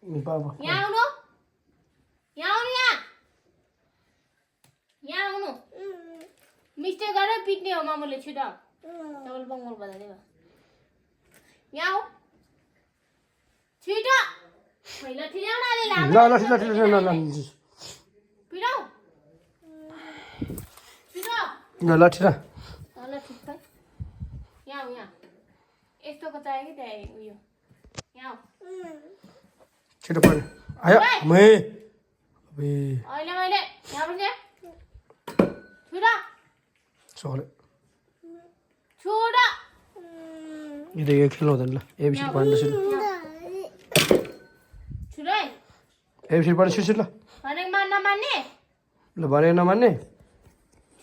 बाबा यहाँ आउनु यहाँ आउनु यहाँ आउनु मिस्टेक गरेर पिट्ने हो मामुले छिटो तपाईँले बङ्गल बजाइदियो यहाँ आऊ छिटो पहिला ठिल्याउन अलि ल पिटाउ पिटाउ ल ठिक ल ठिक छ यहाँ आऊ यहाँ यस्तोको चाहियो कि त्यहाँ उयो यहाँ आऊ छिटो पर्ने आयो मै अबे अहिले मैले यहाँ पनि छुरा सोले छुरा यो खेल्नु हुँदैन ल एबिसी पढ्नु छिटो छुरै एबिसी पढ्नु छिटो ल भनेको नमान्ने ल भनेको नमान्ने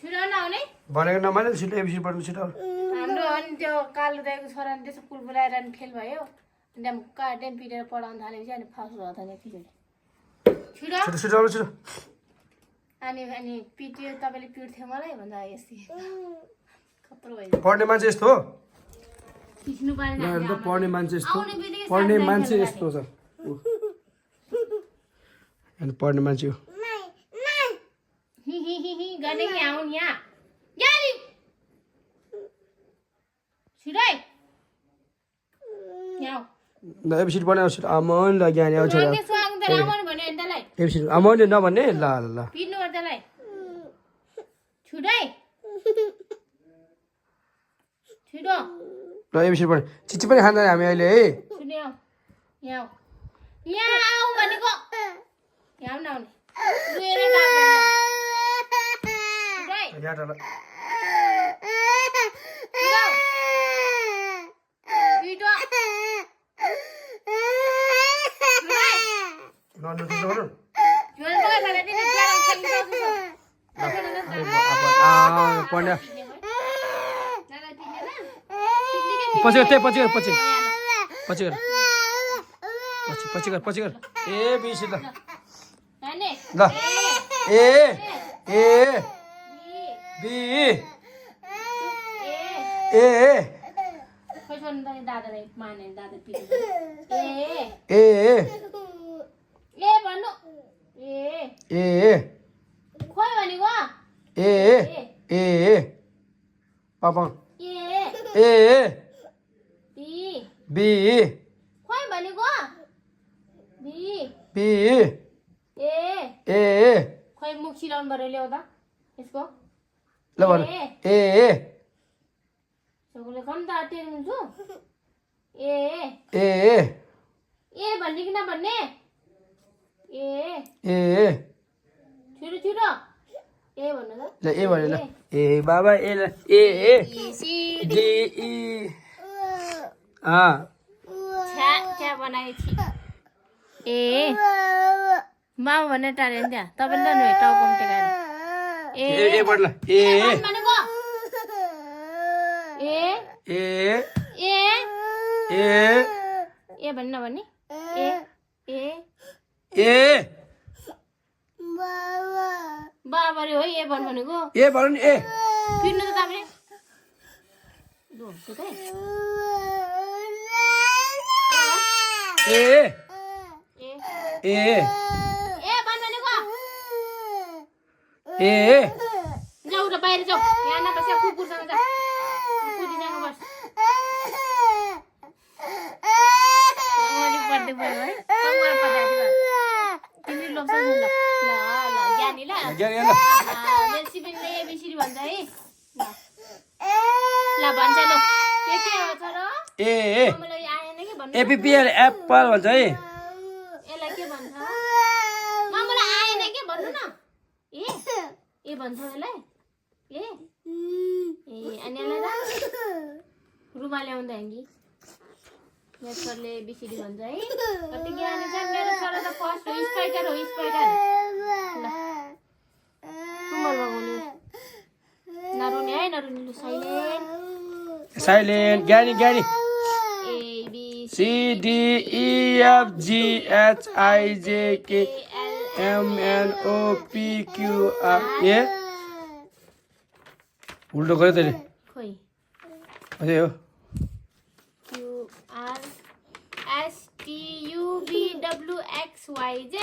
छुरा नआउने भनेको नमान्ने छिटो एबिसी पढ्नु छिटो हाम्रो अनि त्यो कालो दाइको छोराले त्यसो पुल बोलाएर अनि फेल भयो अनि काटेन पिटेर पढाउन थालेपछि अनि फास्ट भयो त खिचडी छिटो छिटो छिटो छिटो अनि पिट्यो तपाईँले पिट्थ्यो मलाई भन्दा यस्तै खतरो भयो पढ्ने मान्छे यस्तो हो खिच्नु पारेन पढ्ने मान्छे यस्तो पढ्ने मान्छे यस्तो छ अनि पढ्ने मान्छे हो हि गर्ने कि आउनु यहाँ याली छिटै यहाँ ल एबिसी पढ्ने आउँछ आमन ल ज्ञानी आउँछ त्यसो आउनु त रामन भन्यो नि त्यसलाई एबिसी आमनले नभन्ने ल ल ल पिट्नु पर्छ त्यसलाई छुटै छिटो ल एबिसी पढ्ने चिची पनि खाँदैन हामी अहिले है छिटो यहाँ यहाँ यहाँ आऊ भनेको यहाँ पनि आउने रुएर यहाँ ल पढ्ने पछि त्यही पछि गर पछि पछि गर पछि गर पछि गर ए बिसी ल ल ए ए बी ए दादालाई माने दादा पिट्नु ए ए ए भन्नु ए ए खोइ भनेको ए ए पापा ए ए बी बी खोइ भनेको बी बी ए ए खोइ मुख सिलाउनु पर्यो ल्याउँदा यसको ल भन ए सबैले कम त अटेर हुन्छु ए ए ए भन्ने कि नभन्ने ए ए छिटो छिटो ए भन्नु त ल ए भने ल ए बाबा ए ल ए ए डी ई आ छ्या छ्या बनाएछि ए मामा भन्ने टाढे नि त्यहाँ तपाईँले त टाउकोमा टेकाएर ए पढ ल ए भनेको ए ए ए ए ए भन्ने नभन्ने ए ए ए बाबाले हो ए भन्नु भनेको ए भन्नु नि ए पिट्नु त तपाईँले ए ए ए ए भन्नु भनेको ए जाऊ र बाहिर जाऊ यहाँ नबस कुकुरसँग जा कुकुरसँग बस पढ्दै भयो है तिमीले लोप्छ ल ल ज्ञानी ल मेरो सिबिनले एबिसिडी भन्छ है ल भन्छ ल के हो त र ए मलाई आएन कि भन्नु एपिपिएल एप्पल भन्छ है यसलाई के भन्छ मलाई आएन के भन्नु न ए भन्छ यसलाई ए अनि यसलाई रुमाल ल्याउँदा कि मेरो छोराले एबिसिडी भन्छ है कति ज्ञानी छ मेरो छोरा त फर्स्ट हो स्पाइडर हो स्पाइडर ल कुमल बाबुले नरुने है नरुने साइलेन्ट साइलेन्ट ज्ञानी ज्ञानी A B C D E F G H I J K M N O P Q R A उल्टो गऱ्यो तैँले खोइ अझै हो Q R S T U V W X Y Z.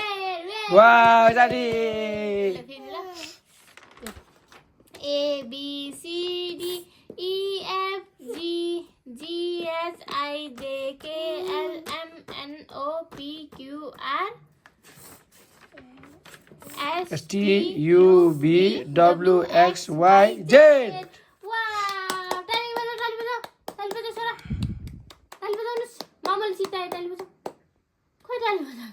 वाह दादी A B C D E F G G H I J K L M N O P Q R S T U V W X Y Z वाह ताली बजाऊ छोरा ताली बजाउनुस् मामले सिताए ताली बजाऊ खोइ ताली बजाऊ